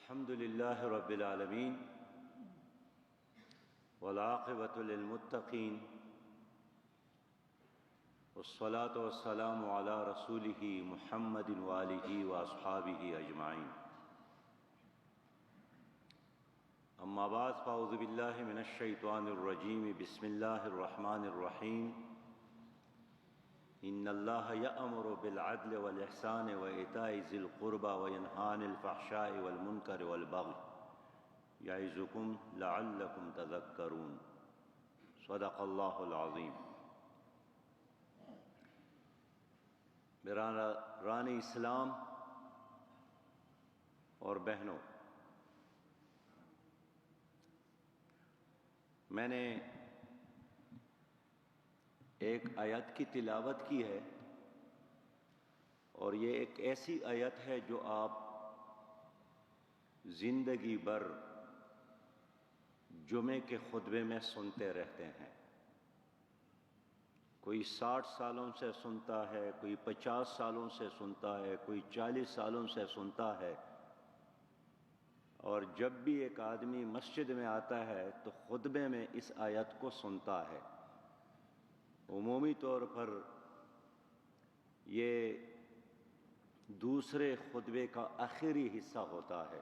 الحمد لله رب العالمين والعاقبة للمتقين والصلاة والسلام على رسوله محمد وآله وأصحابه أجمعين أما بعد فأعوذ بالله من الشيطان الرجيم بسم الله الرحمن الرحيم إن الله يأمر بالعدل والإحسان وإيتاء ذي القربى وينهى عن الفحشاء والمنكر والبغي يعظكم لعلكم تذكرون صدق الله العظيم۔ برادران اسلام اور بہنوں، میں نے ایک آیت کی تلاوت کی ہے، اور یہ ایک ایسی آیت ہے جو آپ زندگی بھر جمعے کے خطبے میں سنتے رہتے ہیں۔ کوئی 60 سالوں سے سنتا ہے، کوئی 50 سالوں سے سنتا ہے، کوئی 40 سالوں سے سنتا ہے، اور جب بھی ایک آدمی مسجد میں آتا ہے تو خطبے میں اس آیت کو سنتا ہے۔ عمومی طور پر یہ دوسرے خطبے کا آخری حصہ ہوتا ہے۔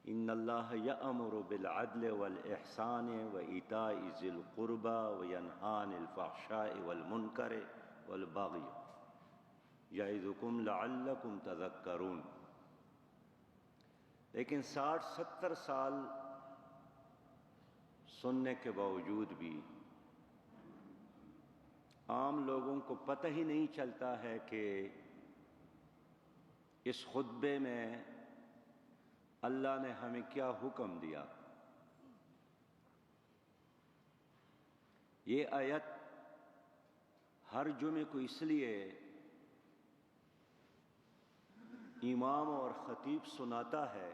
ان اللہ یأمر بالعدل والاحسان وایتاء ذی القربى وینہی عن الفحشاء والمنکر والبغی یعظکم لعلکم تذکرون۔ لیکن 60-70 سال سننے کے باوجود بھی عام لوگوں کو پتہ ہی نہیں چلتا ہے کہ اس خطبے میں اللہ نے ہمیں کیا حکم دیا۔ یہ آیت ہر جمعے کو اس لیے امام اور خطیب سناتا ہے،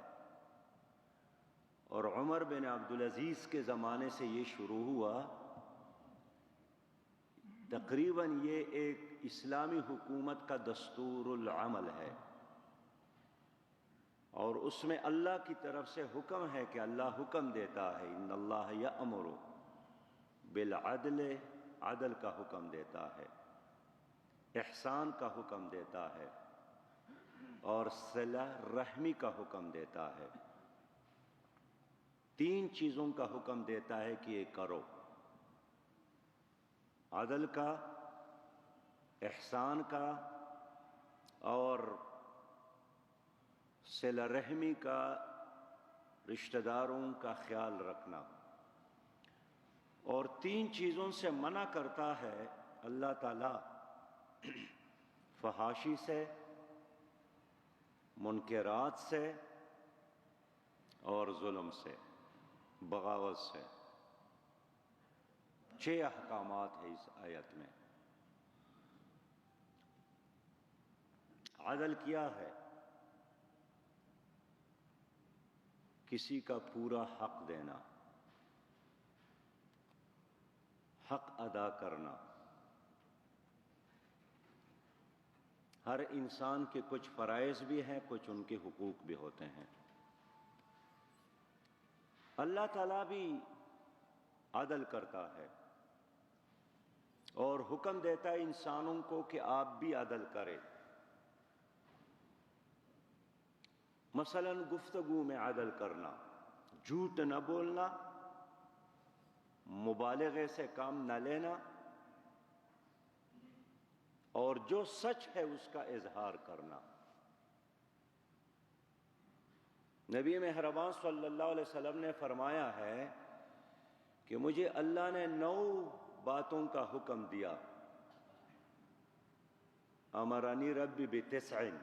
اور عمر بن عبدالعزیز کے زمانے سے یہ شروع ہوا۔ تقریباً یہ ایک اسلامی حکومت کا دستور العمل ہے، اور اس میں اللہ کی طرف سے حکم ہے کہ اللہ حکم دیتا ہے، ان اللہ یأمر بالعدل، عدل کا حکم دیتا ہے، احسان کا حکم دیتا ہے، اور صلہ رحمی کا حکم دیتا ہے۔ 3 چیزوں کا حکم دیتا ہے کہ یہ کرو: عدل کا، احسان کا، اور صلہ رحمی کا، رشتہ داروں کا خیال رکھنا۔ اور 3 چیزوں سے منع کرتا ہے اللہ تعالیٰ: فحاشی سے، منکرات سے، اور ظلم سے، بغاوت سے۔ 6 احکامات ہیں اس آیت میں۔ عدل کیا ہے؟ کسی کا پورا حق دینا، حق ادا کرنا۔ ہر انسان کے کچھ فرائض بھی ہیں، کچھ ان کے حقوق بھی ہوتے ہیں۔ اللہ تعالیٰ بھی عدل کرتا ہے اور حکم دیتا ہے انسانوں کو کہ آپ بھی عدل کریں۔ مثلا گفتگو میں عدل کرنا، جھوٹ نہ بولنا، مبالغے سے کام نہ لینا، اور جو سچ ہے اس کا اظہار کرنا۔ نبی مہربان صلی اللہ علیہ وسلم نے فرمایا ہے کہ مجھے اللہ نے 9 باتوں کا حکم دیا۔ امرنی ربی ب9: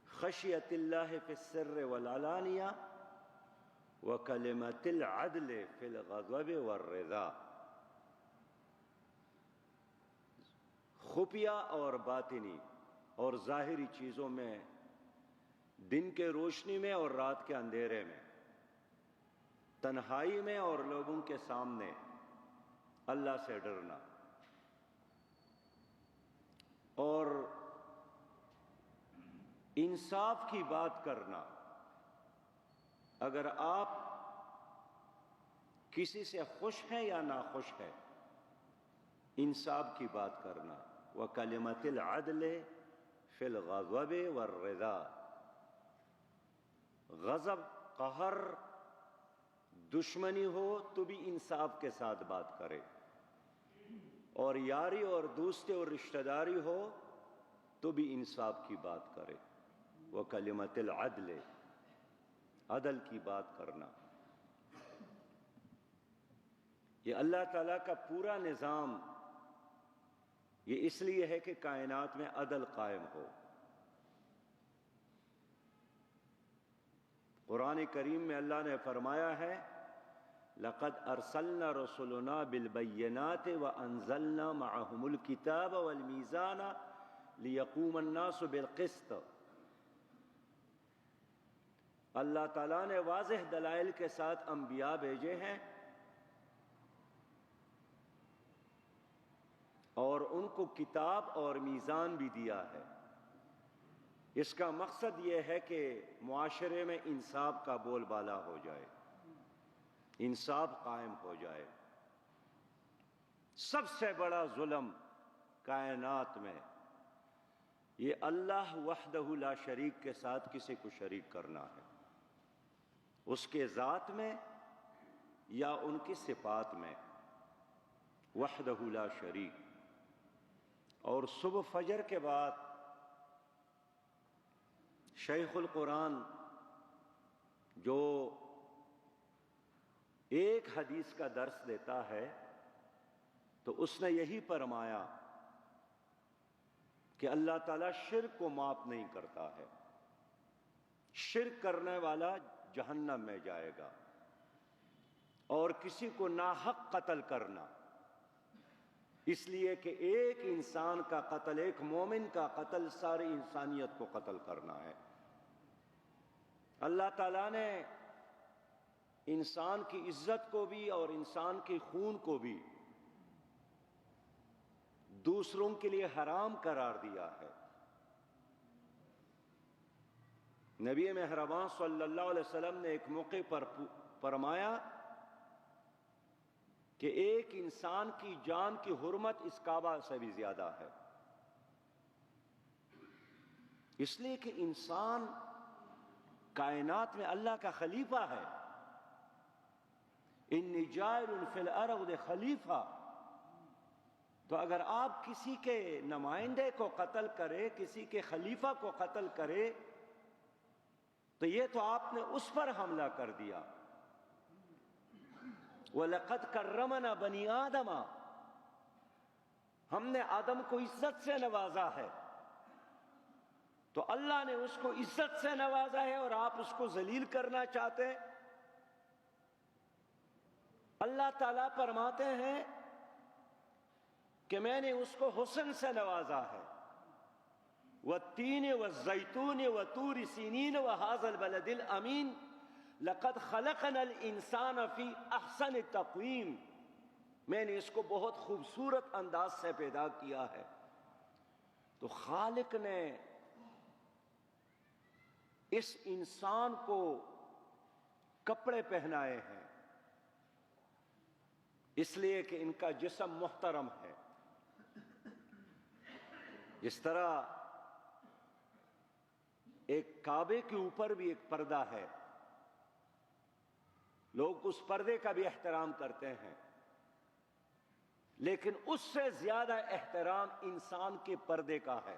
خشیت اللہ فی السر والعلانیہ، وکلمۃ العدل فی الغضب والرضا۔ خفیہ اور باطنی اور ظاہری چیزوں میں، دن کے روشنی میں اور رات کے اندھیرے میں، تنہائی میں اور لوگوں کے سامنے اللہ سے ڈرنا، اور انصاف کی بات کرنا، اگر آپ کسی سے خوش ہیں یا ناخوش ہیں، انصاف کی بات کرنا۔ وَكَلِمَةِ الْعَدْلِ فِي الْغَضَبِ وَالرِّضَا، غضب، قہر، دشمنی ہو تو بھی انصاف کے ساتھ بات کرے، اور یاری اور دوستی اور رشتہ داری ہو تو بھی انصاف کی بات کرے۔ وَكَلِمَةِ الْعَدْلِ، عدل کی بات کرنا۔ یہ اللہ تعالیٰ کا پورا نظام یہ اس لیے ہے کہ کائنات میں عدل قائم ہو۔ قرآن کریم میں اللہ نے فرمایا ہے لَقَدْ أَرْسَلْنَا رُسُلُنَا بِالْبَيِّنَاتِ وَأَنزَلْنَا مَعَهُمُ الْكِتَابَ وَالْمِيزَانَ لِيَقُومَ النَّاسُ بِالْقِسْطِ۔ اللہ تعالیٰ نے واضح دلائل کے ساتھ انبیاء بھیجے ہیں اور ان کو کتاب اور میزان بھی دیا ہے۔ اس کا مقصد یہ ہے کہ معاشرے میں انصاف کا بول بالا ہو جائے، انصاف قائم ہو جائے۔ سب سے بڑا ظلم کائنات میں یہ اللہ وحدہ لا شریک کے ساتھ کسی کو شریک کرنا ہے، اس کے ذات میں یا ان کی صفات میں، وحدہ لا شریک۔ اور صبح فجر کے بعد شیخ القرآن جو ایک حدیث کا درس دیتا ہے تو اس نے یہی فرمایا کہ اللہ تعالیٰ شرک کو معاف نہیں کرتا ہے، شرک کرنے والا جہنم میں جائے گا، اور کسی کو ناحق قتل کرنا، اس لیے کہ ایک انسان کا قتل، ایک مومن کا قتل ساری انسانیت کو قتل کرنا ہے۔ اللہ تعالیٰ نے انسان کی عزت کو بھی اور انسان کے خون کو بھی دوسروں کے لیے حرام قرار دیا ہے۔ نبی مہربان صلی اللہ علیہ وسلم نے ایک موقع پر فرمایا کہ ایک انسان کی جان کی حرمت اس کعبہ سے بھی زیادہ ہے، اس لیے کہ انسان کائنات میں اللہ کا خلیفہ ہے۔ انی جاعل فی الارض خلیفہ، تو اگر آپ کسی کے نمائندے کو قتل کرے، کسی کے خلیفہ کو قتل کرے، تو یہ تو آپ نے اس پر حملہ کر دیا۔ وَلَقَدْ كَرَّمْنَا بَنِي آدَمَ، ہم نے آدم کو عزت سے نوازا ہے، تو اللہ نے اس کو عزت سے نوازا ہے اور آپ اس کو ذلیل کرنا چاہتے ہیں۔ اللہ تعالیٰ فرماتے ہیں کہ میں نے اس کو حسن سے نوازا ہے۔ وَالتِّينِ وَالزَّيْتُونِ وَطُورِ سِينِينَ وَهَذَا الْبَلَدِ الْأَمِينَ لَقَدْ خَلَقْنَا الْإِنسَانَ فِي أَحْسَنِ تَقْوِيمٍ، میں نے اس کو بہت خوبصورت انداز سے پیدا کیا ہے۔ تو خالق نے اس انسان کو کپڑے پہنائے ہیں اس لیے کہ ان کا جسم محترم ہے۔ جس طرح ایک کعبے کے اوپر بھی ایک پردہ ہے، لوگ اس پردے کا بھی احترام کرتے ہیں، لیکن اس سے زیادہ احترام انسان کے پردے کا ہے۔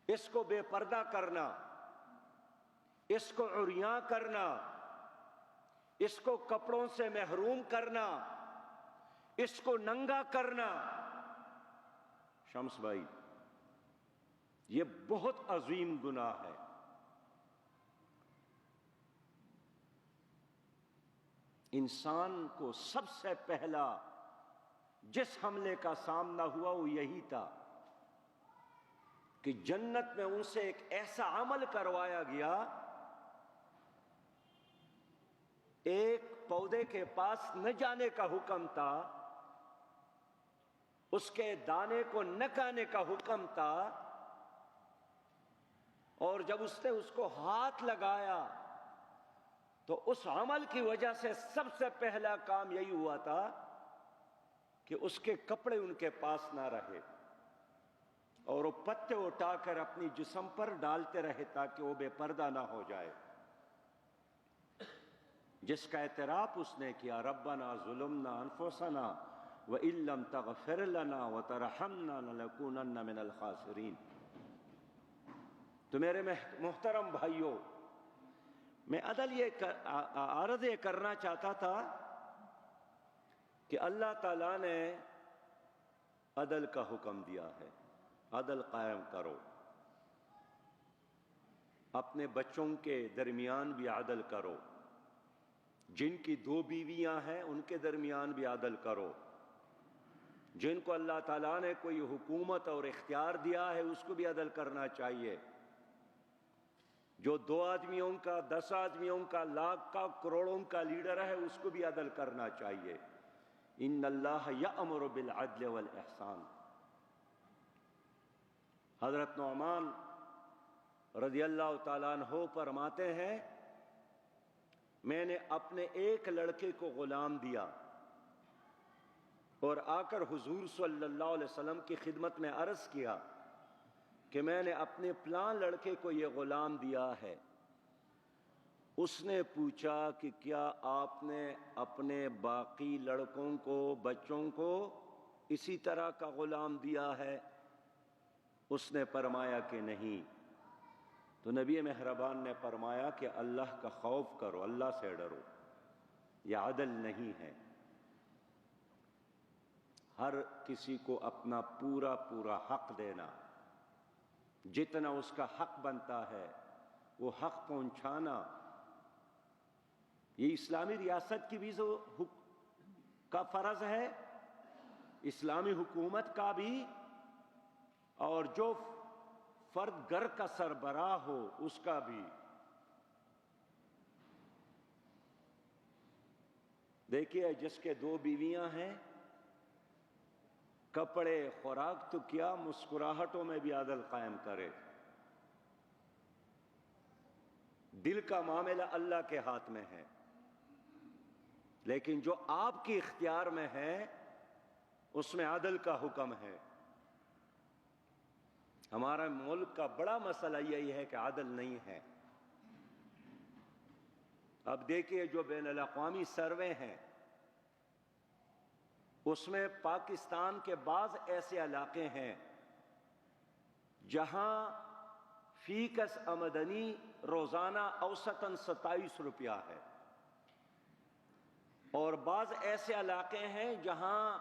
اس کو بے پردہ کرنا، اس کو عریاں کرنا، اس کو کپڑوں سے محروم کرنا، اس کو ننگا کرنا، شمس بھائی، یہ بہت عظیم گناہ ہے۔ انسان کو سب سے پہلا جس حملے کا سامنا ہوا وہ یہی تھا کہ جنت میں ان سے ایک ایسا عمل کروایا گیا، ایک پودے کے پاس نہ جانے کا حکم تھا، اس کے دانے کو نہ کھانے کا حکم تھا، اور جب اس نے اس کو ہاتھ لگایا تو اس عمل کی وجہ سے سب سے پہلا کام یہی ہوا تھا کہ اس کے کپڑے ان کے پاس نہ رہے اور وہ پتے اٹھا کر اپنی جسم پر ڈالتے رہے تاکہ وہ بے پردہ نہ ہو جائے، جس کا اعتراف اس نے کیا، ربنا ظلمنا انفسنا وَإِن لَّمْ تَغْفِرْ لَنَا وَتَرْحَمْنَا لَنَكُونَنَّ مِنَ الْخَاسِرِينَ۔ تو میرے محترم بھائیوں، میں عرض یہ کرنا چاہتا تھا کہ اللہ تعالیٰ نے عدل کا حکم دیا ہے، عدل قائم کرو، اپنے بچوں کے درمیان بھی عدل کرو، جن کی 2 بیویاں ہیں ان کے درمیان بھی عدل کرو، جن کو اللہ تعالیٰ نے کوئی حکومت اور اختیار دیا ہے اس کو بھی عدل کرنا چاہیے، جو 2 آدمیوں کا 10 آدمیوں کا لاکھ کا کروڑوں کا لیڈر ہے اس کو بھی عدل کرنا چاہیے۔ ان اللہ یأمر بالعدل والاحسان۔ حضرت نعمان رضی اللہ تعالیٰ عنہ فرماتے ہیں، میں نے اپنے ایک لڑکے کو غلام دیا اور آ کر حضور صلی اللہ علیہ وسلم کی خدمت میں عرض کیا کہ میں نے اپنے فلاں لڑکے کو یہ غلام دیا ہے۔ اس نے پوچھا کہ کیا آپ نے اپنے باقی لڑکوں کو، بچوں کو اسی طرح کا غلام دیا ہے؟ اس نے فرمایا کہ نہیں۔ تو نبی مہربان نے فرمایا کہ اللہ کا خوف کرو، اللہ سے ڈرو، یہ عدل نہیں ہے۔ ہر کسی کو اپنا پورا پورا حق دینا، جتنا اس کا حق بنتا ہے وہ حق پہنچانا، یہ اسلامی ریاست کی بھی کا فرض ہے، اسلامی حکومت کا بھی، اور جو فرد گھر کا سربراہ ہو اس کا بھی۔ دیکھیے، جس کے 2 بیویاں ہیں، کپڑے خوراک تو کیا، مسکراہٹوں میں بھی عدل قائم کرے۔ دل کا معاملہ اللہ کے ہاتھ میں ہے، لیکن جو آپ کے اختیار میں ہے اس میں عدل کا حکم ہے۔ ہمارا ملک کا بڑا مسئلہ یہی ہے کہ عدل نہیں ہے۔ اب دیکھیے، جو بین الاقوامی سروے ہیں اس میں پاکستان کے بعض ایسے علاقے ہیں جہاں فی کس آمدنی روزانہ اوسطاً 27 روپیہ ہے، اور بعض ایسے علاقے ہیں جہاں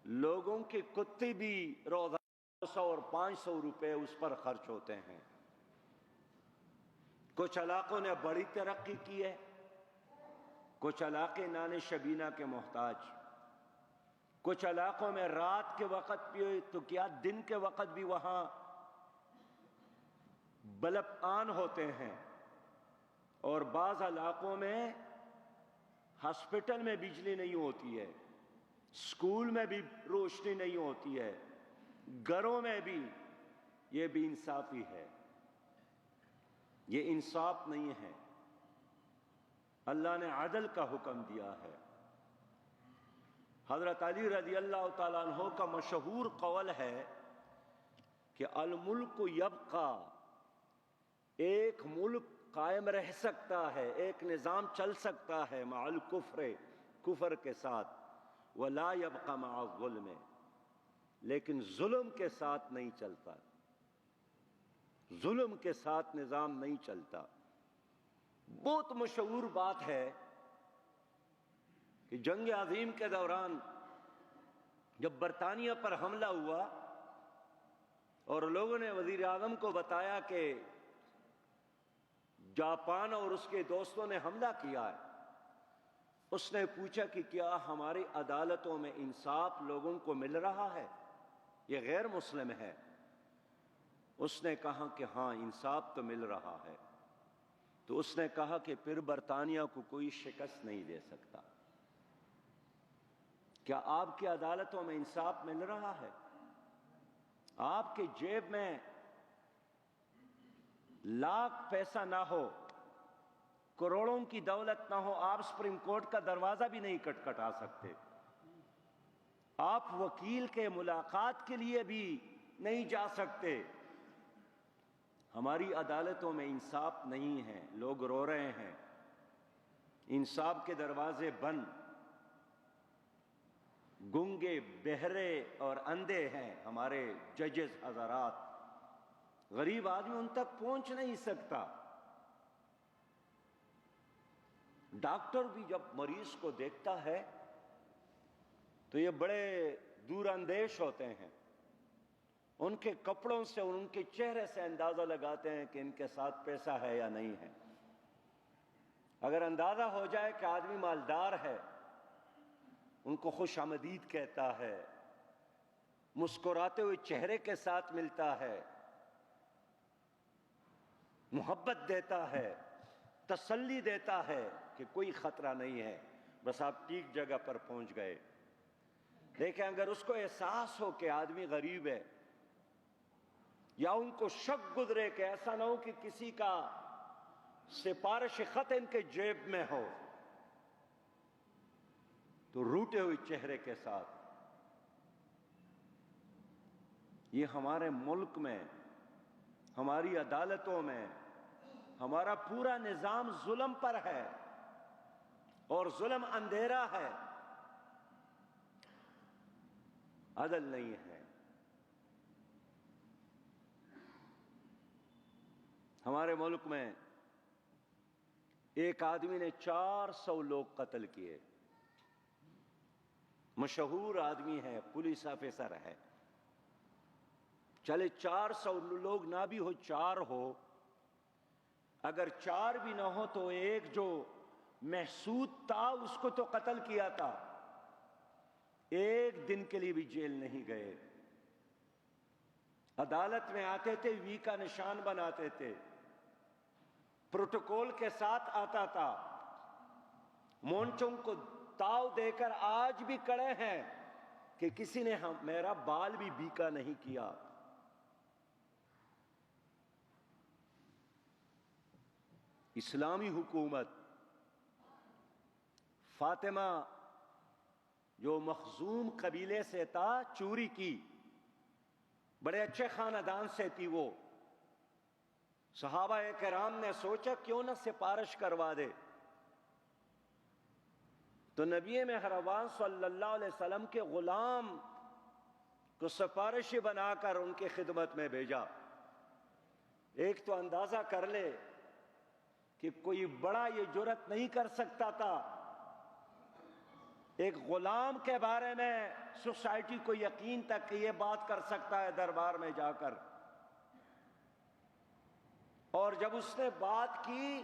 لوگوں کے کتے بھی روزانہ 200 اور 500 روپے اس پر خرچ ہوتے ہیں۔ کچھ علاقوں نے بڑی ترقی کی ہے، کچھ علاقے نان شبینہ کے محتاج، کچھ علاقوں میں رات کے وقت بھی تو کیا دن کے وقت بھی وہاں بلب آن ہوتے ہیں، اور بعض علاقوں میں ہاسپٹل میں بجلی نہیں ہوتی ہے، اسکول میں بھی روشنی نہیں ہوتی ہے، گھروں میں بھی۔ یہ بھی انصافی ہے، یہ انصاف نہیں ہے۔ اللہ نے عدل کا حکم دیا ہے۔ حضرت علی رضی اللہ تعالیٰ عنہ کا مشہور قول ہے کہ الملک یبقی، ایک ملک قائم رہ سکتا ہے، ایک نظام چل سکتا ہے مع الکفر، کفر کے ساتھ، ولا یبقی مع الظلم، لیکن ظلم کے ساتھ نہیں چلتا، ظلم کے ساتھ نظام نہیں چلتا۔ بہت مشہور بات ہے کہ جنگ عظیم کے دوران جب برطانیہ پر حملہ ہوا اور لوگوں نے وزیر اعظم کو بتایا کہ جاپان اور اس کے دوستوں نے حملہ کیا ہے، اس نے پوچھا کہ کیا ہماری عدالتوں میں انصاف لوگوں کو مل رہا ہے؟ یہ غیر مسلم ہے۔ اس نے کہا کہ ہاں، انصاف تو مل رہا ہے۔ تو اس نے کہا کہ پھر برطانیہ کو کوئی شکست نہیں دے سکتا۔ کیا آپ کی عدالتوں میں انصاف مل رہا ہے؟ آپ کے جیب میں لاکھ پیسہ نہ ہو، کروڑوں کی دولت نہ ہو، آپ سپریم کورٹ کا دروازہ بھی نہیں کھٹکھٹا سکتے، آپ وکیل کے ملاقات کے لیے بھی نہیں جا سکتے۔ ہماری عدالتوں میں انصاف نہیں ہے، لوگ رو رہے ہیں، انصاف کے دروازے بند، گونگے، بہرے اور اندھے ہیں ہمارے ججز حضرات، غریب آدمی ان تک پہنچ نہیں سکتا۔ ڈاکٹر بھی جب مریض کو دیکھتا ہے تو یہ بڑے دور اندیش ہوتے ہیں، ان کے کپڑوں سے اور ان کے چہرے سے اندازہ لگاتے ہیں کہ ان کے ساتھ پیسہ ہے یا نہیں ہے۔ اگر اندازہ ہو جائے کہ آدمی مالدار ہے، ان کو خوش آمدید کہتا ہے، مسکراتے ہوئے چہرے کے ساتھ ملتا ہے، محبت دیتا ہے، تسلی دیتا ہے کہ کوئی خطرہ نہیں ہے، بس آپ ٹھیک جگہ پر پہنچ گئے۔ لیکن اگر اس کو احساس ہو کہ آدمی غریب ہے، یا ان کو شک گزرے کہ ایسا نہ ہو کہ کسی کا سفارش خط ان کے جیب میں ہو، تو روٹے ہوئے چہرے کے ساتھ، یہ ہمارے ملک میں، ہماری عدالتوں میں، ہمارا پورا نظام ظلم پر ہے، اور ظلم اندھیرا ہے، عدل نہیں ہے۔ ہمارے ملک میں ایک آدمی نے 400 لوگ قتل کیے، مشہور آدمی ہے، پولیس آفیسر ہے، چلے 400 لوگ نہ بھی ہو، 4 ہو، اگر 4 بھی نہ ہو تو ایک جو محسود تھا اس کو تو قتل کیا تھا، ایک دن کے لیے بھی جیل نہیں گئے، عدالت میں آتے تھے، وی کا نشان بناتے تھے، پروٹوکول کے ساتھ آتا تھا، مونچوں کو تاؤ دے کر آج بھی کڑے ہیں کہ کسی نے میرا بال بھی بیکا نہیں کیا۔ اسلامی حکومت، فاطمہ جو مخزوم قبیلے سے تھا، چوری کی، بڑے اچھے خاندان سے تھی وہ، صحابہ کرام نے سوچا کیوں نہ سفارش کروا دے، تو نبی مہربان صلی اللہ علیہ وسلم کے غلام کو سفارشی بنا کر ان کی خدمت میں بھیجا۔ ایک تو اندازہ کر لے کہ کوئی بڑا یہ جرات نہیں کر سکتا تھا، ایک غلام کے بارے میں سوسائٹی کو یقین تک کہ یہ بات کر سکتا ہے دربار میں جا کر، اور جب اس نے بات کی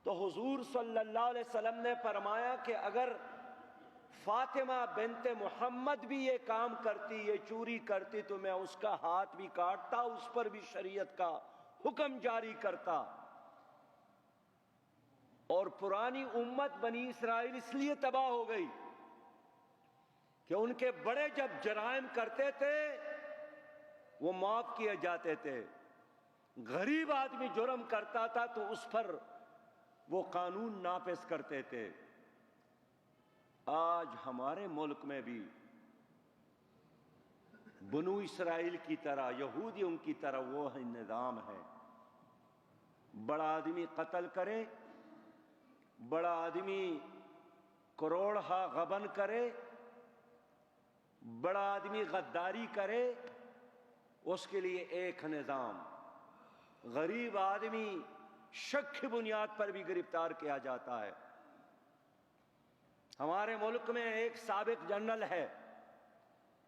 تو حضور صلی اللہ علیہ وسلم نے فرمایا کہ اگر فاطمہ بنت محمد بھی یہ کام کرتی، یہ چوری کرتی، تو میں اس کا ہاتھ بھی کاٹتا، اس پر بھی شریعت کا حکم جاری کرتا۔ اور پرانی امت بنی اسرائیل اس لیے تباہ ہو گئی کہ ان کے بڑے جب جرائم کرتے تھے وہ معاف کیے جاتے تھے، غریب آدمی جرم کرتا تھا تو اس پر وہ قانون نافذ کرتے تھے۔ آج ہمارے ملک میں بھی بنو اسرائیل کی طرح، یہودیوں کی طرح وہ نظام ہے، بڑا آدمی قتل کرے، بڑا آدمی کروڑہا غبن کرے، بڑا آدمی غداری کرے، اس کے لیے ایک نظام، غریب آدمی شک کی بنیاد پر بھی گرفتار کیا جاتا ہے۔ ہمارے ملک میں ایک سابق جنرل ہے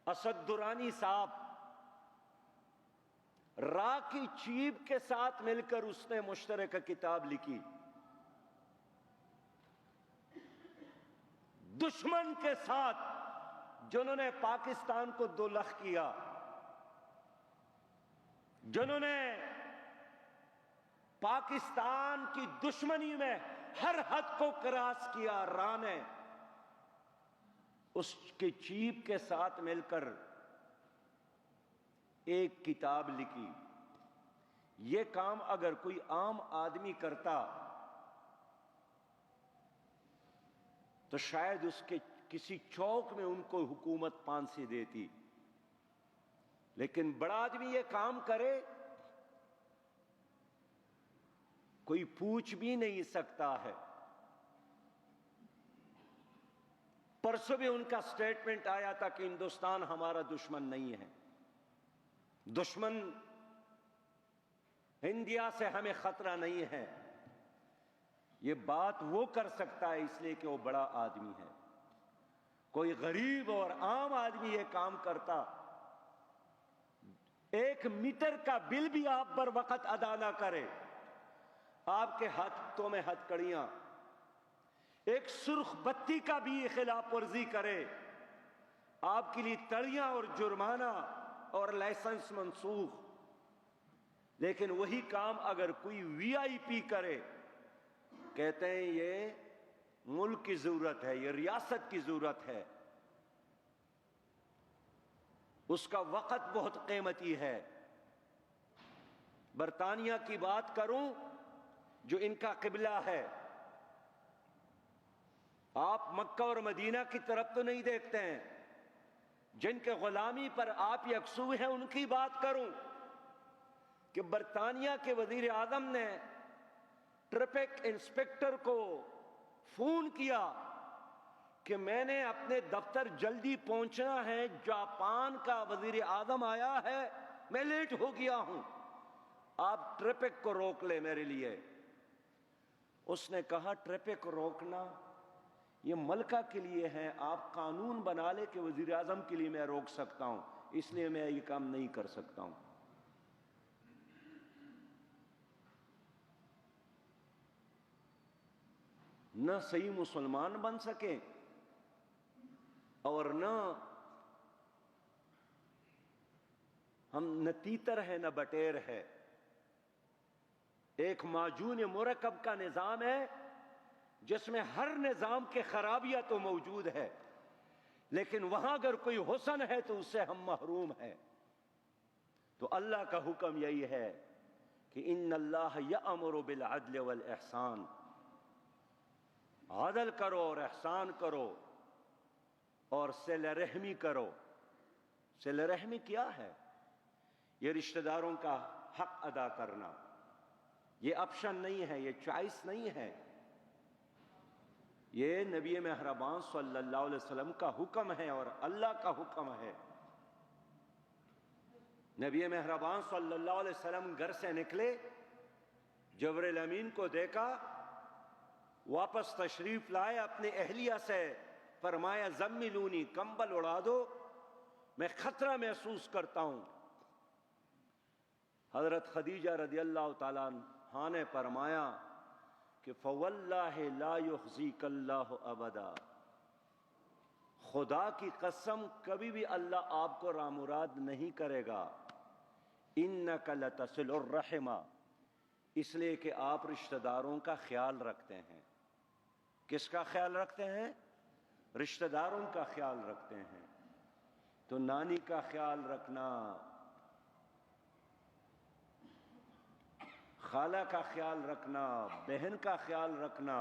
اسد درانی صاحب، را کی چیب کے ساتھ مل کر اس نے مشترکہ کتاب لکھی، دشمن کے ساتھ جنہوں نے پاکستان کو دوزخ کیا، جنہوں نے پاکستان کی دشمنی میں ہر حد کو کراس کیا، را نے اس کے چیب کے ساتھ مل کر ایک کتاب لکھی۔ یہ کام اگر کوئی عام آدمی کرتا تو شاید اس کے کسی چوک میں ان کو حکومت پھانسی دیتی، لیکن بڑا آدمی یہ کام کرے کوئی پوچھ بھی نہیں سکتا ہے۔ پرسوں بھی ان کا سٹیٹمنٹ آیا تھا کہ ہندوستان ہمارا دشمن نہیں ہے، دشمن انڈیا سے ہمیں خطرہ نہیں ہے۔ یہ بات وہ کر سکتا ہے اس لیے کہ وہ بڑا آدمی ہے۔ کوئی غریب اور عام آدمی یہ کام کرتا، 1 میٹر کا بل بھی آپ پر وقت ادا نہ کرے، آپ کے ہاتھوں میں ہتھکڑیاں، ایک سرخ بتی کا بھی خلاف ورزی کرے، آپ کے لیے تڑیاں اور جرمانہ اور لائسنس منسوخ۔ لیکن وہی کام اگر کوئی وی آئی پی کرے، کہتے ہیں یہ ملک کی ضرورت ہے، یہ ریاست کی ضرورت ہے، اس کا وقت بہت قیمتی ہے۔ برطانیہ کی بات کروں جو ان کا قبلہ ہے، آپ مکہ اور مدینہ کی طرف تو نہیں دیکھتے ہیں، جن کے غلامی پر آپ یکسو ہیں ان کی بات کروں کہ برطانیہ کے وزیر اعظم نے ٹریفک انسپکٹر کو فون کیا کہ میں نے اپنے دفتر جلدی پہنچنا ہے، جاپان کا وزیر اعظم آیا ہے، میں لیٹ ہو گیا ہوں، آپ ٹریفک کو روک لیں میرے لیے۔ اس نے کہا ٹریفک روکنا یہ ملکہ کے لیے ہے، آپ قانون بنا لے کہ وزیر اعظم کے لیے میں روک سکتا ہوں، اس لیے میں یہ کام نہیں کر سکتا ہوں۔ نہ صحیح مسلمان بن سکے اور نہ ہم نہ تیتر ہے نہ بٹیر ہے، ایک معجون مرکب کا نظام ہے جس میں ہر نظام کے خرابیاں تو موجود ہے، لیکن وہاں اگر کوئی حسن ہے تو اس سے ہم محروم ہیں۔ تو اللہ کا حکم یہی ہے کہ ان اللہ یأمر بالعدل والاحسان، عدل کرو اور احسان کرو اور صلہ رحمی کرو۔ صلہ رحمی کیا ہے؟ یہ رشتہ داروں کا حق ادا کرنا، یہ آپشن نہیں ہے، یہ چوائس نہیں ہے، یہ نبی مہربان صلی اللہ علیہ وسلم کا حکم ہے اور اللہ کا حکم ہے۔ نبی مہربان صلی اللہ علیہ وسلم گھر سے نکلے، جبرائیل امین کو دیکھا، واپس تشریف لائے اپنے اہلیہ سے، فرمایا زملونی، کمبل اڑا دو، میں خطرہ محسوس کرتا ہوں۔ حضرت خدیجہ رضی اللہ تعالیٰ عنہا نے فرمایا کہ فواللہ لا یخزیک اللہ ابدا، خدا کی قسم کبھی بھی اللہ آپ کو رامراد نہیں کرے گا۔ انک لتصل الرحم، اس لیے کہ آپ رشتہ داروں کا خیال رکھتے ہیں۔ کس کا خیال رکھتے ہیں؟ رشتہ داروں کا خیال رکھتے ہیں۔ تو نانی کا خیال رکھنا، خالہ کا خیال رکھنا، بہن کا خیال رکھنا،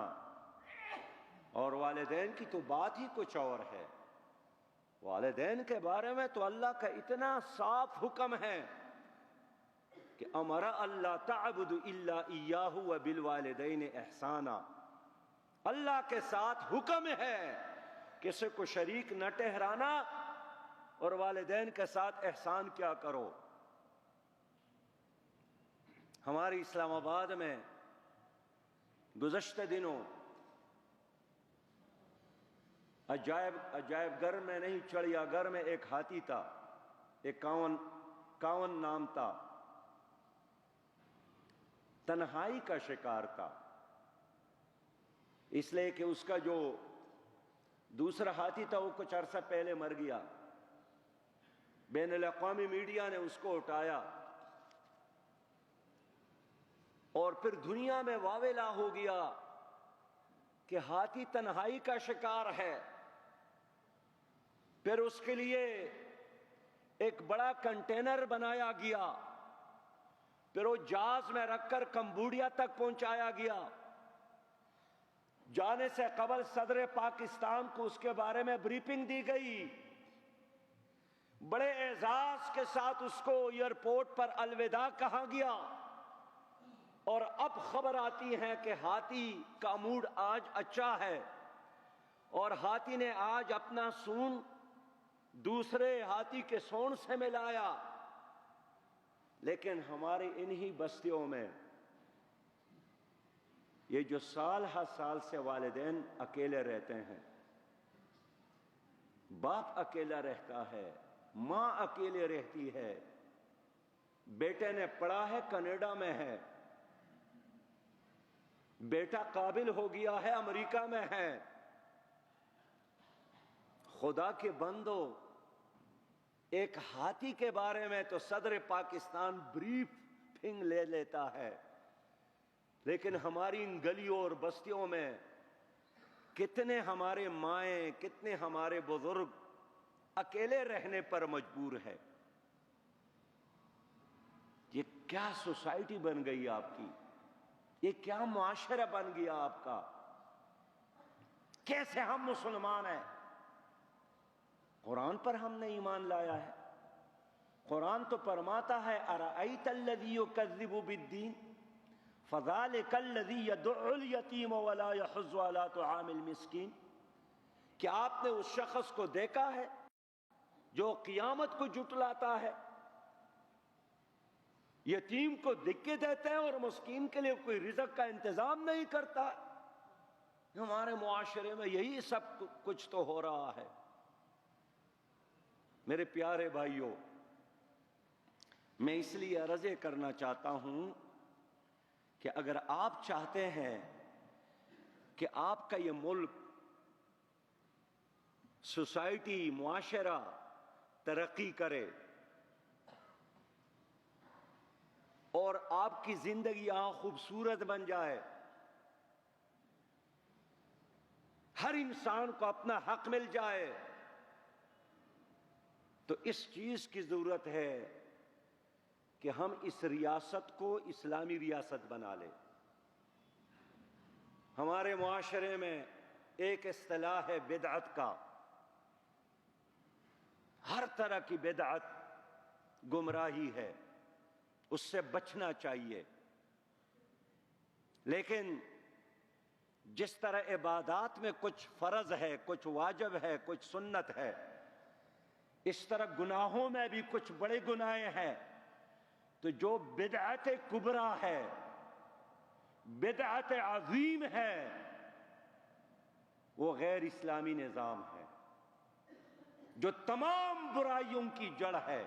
اور والدین کی تو بات ہی کچھ اور ہے۔ والدین کے بارے میں تو اللہ کا اتنا صاف حکم ہے کہ امر اللہ تعبد الا ایاہ وبالوالدین احسانا، اللہ کے ساتھ حکم ہے کسی کو شریک نہ ٹھہرانا اور والدین کے ساتھ احسان کیا کرو۔ ہماری اسلام آباد میں گزشتہ دنوں عجائب گھر میں نہیں، چڑیا گھر میں ایک ہاتھی تھا، ایک کاون نام تھا، تنہائی کا شکار تھا، اس لیے کہ اس کا جو دوسرا ہاتھی تھا وہ کچھ عرصہ پہلے مر گیا۔ بین الاقوامی میڈیا نے اس کو اٹھایا اور پھر دنیا میں واویلا ہو گیا کہ ہاتھی تنہائی کا شکار ہے۔ پھر اس کے لیے ایک بڑا کنٹینر بنایا گیا، پھر وہ جہاز میں رکھ کر کمبوڈیا تک پہنچایا گیا۔ جانے سے قبل صدر پاکستان کو اس کے بارے میں بریفنگ دی گئی، بڑے اعزاز کے ساتھ اس کو ایئرپورٹ پر الوداع کہا گیا، اور اب خبر آتی ہے کہ ہاتھی کا موڈ آج اچھا ہے، اور ہاتھی نے آج اپنا سون دوسرے ہاتھی کے سون سے ملایا۔ لیکن ہماری انہی بستیوں میں یہ جو سال ہر سال سے والدین اکیلے رہتے ہیں، باپ اکیلا رہتا ہے، ماں اکیلے رہتی ہے، بیٹے نے پڑھا ہے کینیڈا میں ہے، بیٹا قابل ہو گیا ہے امریکہ میں ہے۔ خدا کے بندو، ایک ہاتھی کے بارے میں تو صدر پاکستان بریفنگ لے لیتا ہے، لیکن ہماری ان گلیوں اور بستیوں میں کتنے ہمارے مائیں، کتنے ہمارے بزرگ اکیلے رہنے پر مجبور ہے۔ یہ کیا سوسائٹی بن گئی آپ کی؟ یہ کیا معاشرہ بن گیا آپ کا؟ کیسے ہم مسلمان ہیں؟ قرآن پر ہم نے ایمان لایا ہے۔ قرآن تو فرماتا ہے ارأیت الذی یکذب بالدین فذلک الذی یدع الیتیم ولا یحض علی طعام المسکین۔ کیا آپ نے اس شخص کو دیکھا ہے جو قیامت کو جھٹلاتا ہے، یتیم کو دھکے دیتا ہے اور مسکین کے لیے کوئی رزق کا انتظام نہیں کرتا؟ ہمارے معاشرے میں یہی سب کچھ تو ہو رہا ہے۔ میرے پیارے بھائیوں، میں اس لیے عرض کرنا چاہتا ہوں کہ اگر آپ چاہتے ہیں کہ آپ کا یہ ملک، سوسائٹی، معاشرہ ترقی کرے اور آپ کی زندگی یہاں خوبصورت بن جائے، ہر انسان کو اپنا حق مل جائے، تو اس چیز کی ضرورت ہے کہ ہم اس ریاست کو اسلامی ریاست بنا لیں۔ ہمارے معاشرے میں ایک اصطلاح ہے بدعت کا، ہر طرح کی بدعت گمراہی ہے، اس سے بچنا چاہیے۔ لیکن جس طرح عبادات میں کچھ فرض ہے، کچھ واجب ہے، کچھ سنت ہے، اس طرح گناہوں میں بھی کچھ بڑے گناہ ہیں۔ تو جو بدعت کبریٰ ہے، بدعت عظیم ہے، وہ غیر اسلامی نظام ہے، جو تمام برائیوں کی جڑ ہے،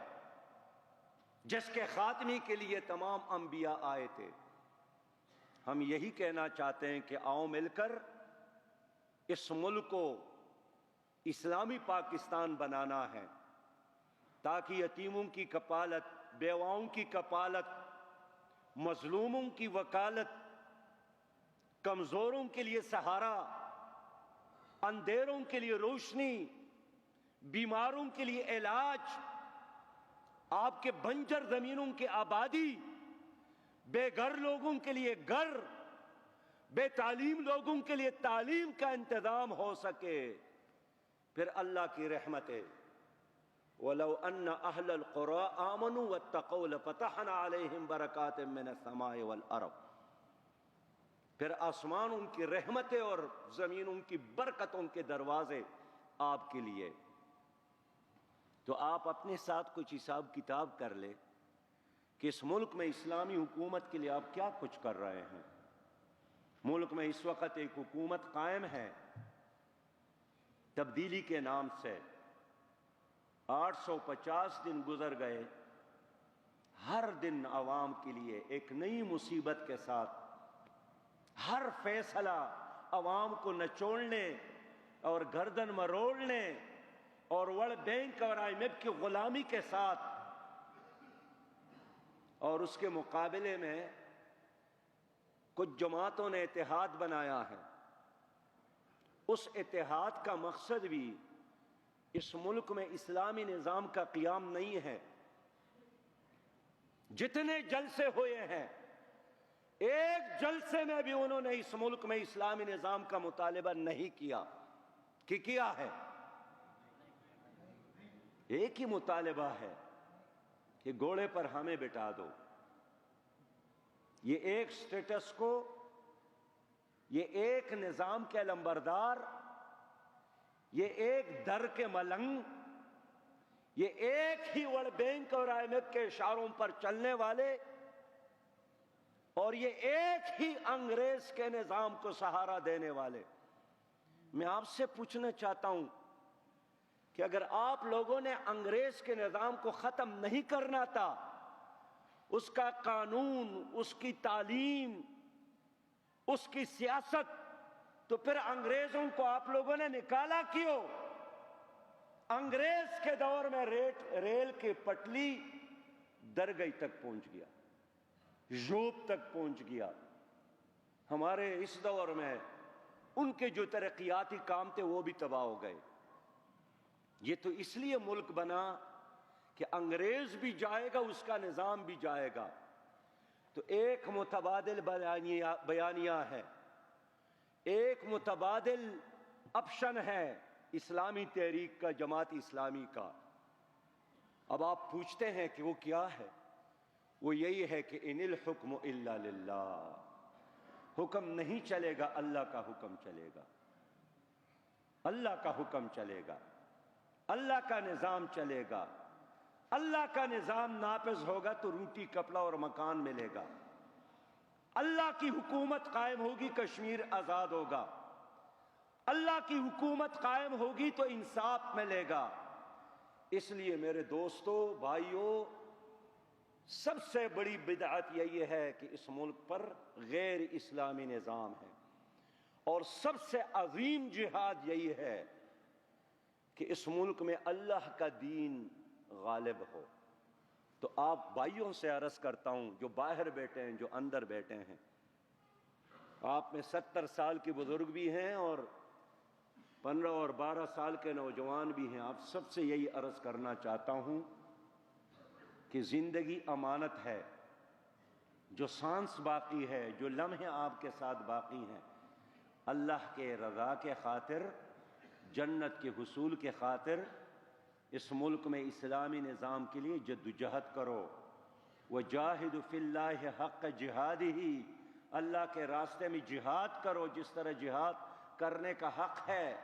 جس کے خاتمے کے لیے تمام انبیاء آئے تھے۔ ہم یہی کہنا چاہتے ہیں کہ آؤ مل کر اس ملک کو اسلامی پاکستان بنانا ہے، تاکہ یتیموں کی کفالت، بیواؤں کی کفالت، مظلوموں کی وکالت، کمزوروں کے لیے سہارا، اندھیروں کے لیے روشنی، بیماروں کے لیے علاج، آپ کے بنجر زمینوں کی آبادی، بے گھر لوگوں کے لیے گھر، بے تعلیم لوگوں کے لیے تعلیم کا انتظام ہو سکے۔ پھر اللہ کی رحمت ہے، وَلَوْ أَنَّ أَهْلَ الْقُرَىٰ آمَنُوا وَاتَّقَوْا لَفَتَحْنَا عَلَيْهِمْ بَرَكَاتٍ مِّنَ السَّمَاءِ وَالْأَرْضِ۔ پھر آسمان ان کی رحمتیں اور زمین ان کی برکتوں کے دروازے آپ کے لیے۔ تو آپ اپنے ساتھ کچھ حساب کتاب کر لیں کہ اس ملک میں اسلامی حکومت کے لیے آپ کیا کچھ کر رہے ہیں۔ ملک میں اس وقت ایک حکومت قائم ہے تبدیلی کے نام سے، 850 دن گزر گئے، ہر دن عوام کے لیے ایک نئی مصیبت کے ساتھ، ہر فیصلہ عوام کو نچوڑنے اور گردن مروڑنے اور ورلڈ بینک اور IMF کی غلامی کے ساتھ، اور اس کے مقابلے میں کچھ جماعتوں نے اتحاد بنایا ہے۔ اس اتحاد کا مقصد بھی اس ملک میں اسلامی نظام کا قیام نہیں ہے، جتنے جلسے ہوئے ہیں ایک جلسے میں بھی انہوں نے اس ملک میں اسلامی نظام کا مطالبہ نہیں کیا کہ کیا ہے؟ ایک ہی مطالبہ ہے کہ گھوڑے پر ہمیں بٹھا دو. یہ ایک سٹیٹس کو، یہ ایک نظام کے علمبردار، یہ ایک در کے ملنگ، یہ ایک ہی ورلڈ بینک اور آئی ایم ایف کے اشاروں پر چلنے والے، اور یہ ایک ہی انگریز کے نظام کو سہارا دینے والے. میں آپ سے پوچھنا چاہتا ہوں کہ اگر آپ لوگوں نے انگریز کے نظام کو ختم نہیں کرنا تھا، اس کا قانون، اس کی تعلیم، اس کی سیاست، تو پھر انگریزوں کو آپ لوگوں نے نکالا کیوں؟ انگریز کے دور میں ریل کی پٹلی درگئی تک پہنچ گیا، یوب تک پہنچ گیا. ہمارے اس دور میں ان کے جو ترقیاتی کام تھے وہ بھی تباہ ہو گئے. یہ تو اس لیے ملک بنا کہ انگریز بھی جائے گا، اس کا نظام بھی جائے گا. تو ایک متبادل بیانیہ ہے، ایک متبادل آپشن ہے اسلامی تحریک کا، جماعت اسلامی کا. اب آپ پوچھتے ہیں کہ وہ کیا ہے؟ وہ یہی ہے کہ ان الحکم الا للہ، حکم نہیں چلے گا، اللہ کا حکم چلے گا. اللہ کا حکم چلے گا، اللہ کا نظام چلے گا. اللہ کا نظام نافذ ہوگا تو روٹی کپڑا اور مکان ملے گا. اللہ کی حکومت قائم ہوگی، کشمیر آزاد ہوگا. اللہ کی حکومت قائم ہوگی تو انصاف ملے گا. اس لیے میرے دوستو، بھائیوں، سب سے بڑی بدعت یہی ہے کہ اس ملک پر غیر اسلامی نظام ہے، اور سب سے عظیم جہاد یہی ہے کہ اس ملک میں اللہ کا دین غالب ہو. تو آپ بھائیوں سے عرض کرتا ہوں، جو باہر بیٹھے ہیں، جو اندر بیٹھے ہیں، آپ میں 70 سال کے بزرگ بھی ہیں اور 15 اور 12 سال کے نوجوان بھی ہیں. آپ سب سے یہی عرض کرنا چاہتا ہوں کہ زندگی امانت ہے. جو سانس باقی ہے، جو لمحے آپ کے ساتھ باقی ہیں، اللہ کے رضا کے خاطر، جنت کے حصول کے خاطر اس ملک میں اسلامی نظام کے لیے جدوجہد کرو. وجاہد فی اللہ حق جہادہ، اللہ کے راستے میں جہاد کرو جس طرح جہاد کرنے کا حق ہے.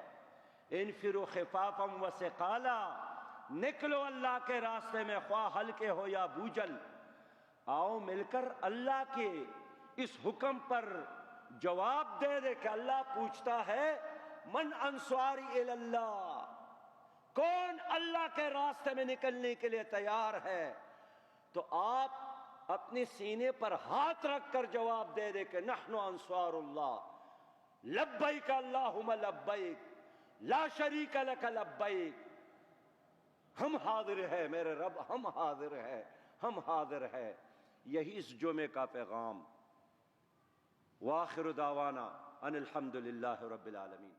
انفروا خفافا وثقالا، نکلو اللہ کے راستے میں، خواہ ہلکے ہو یا بوجھل. آؤ مل کر اللہ کے اس حکم پر جواب دے دے کہ اللہ پوچھتا ہے من انصاری الی اللہ، کون اللہ کے راستے میں نکلنے کے لیے تیار ہے؟ تو آپ اپنے سینے پر ہاتھ رکھ کر جواب دے دے کہ نحن انصار اللہ، لبیک اللہم لبیک، لا شریک لک لبیک. ہم حاضر ہیں میرے رب، ہم حاضر ہیں، ہم حاضر ہیں. یہی اس جمعے کا پیغام. وآخر دعوانا ان الحمد للہ رب العالمین.